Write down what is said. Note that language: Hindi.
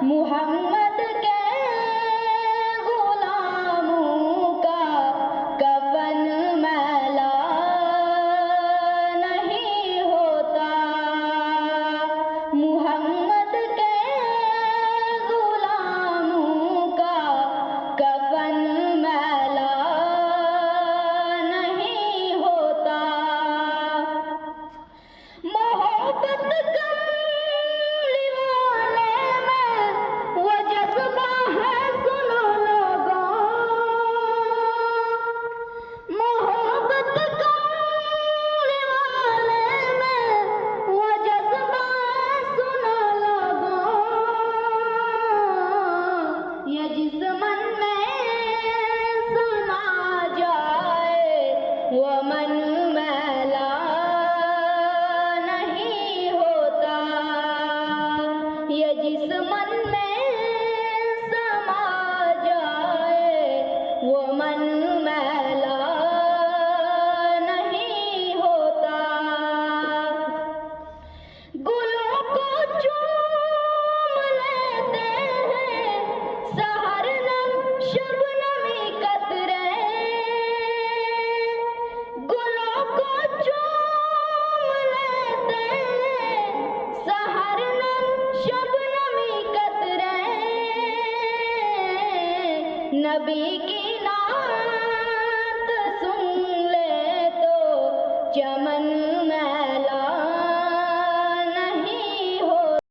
मुहम्मद के गुलामों का कफन मैला नहीं होता। मुहम्मद के गुलामों का कफन मैला नहीं होता। मोहब्बत कमली वाले में वो जज्बा है, सुनो लोगों। मोहब्बत कमली वाले में वो जज्बा है, सुनो लोगों। ये जिस मन में समा जाए वो मन मैला नहीं होता। ये जिस मन में समा जाए वो मन मैला नहीं होता। गुलों को चूम लेते हैं सहर नम शबनमी कतरे। गुलों को चूम लेते हैं सहर नम शबनमी कतरे। नबी की नात सुन ले तो चमन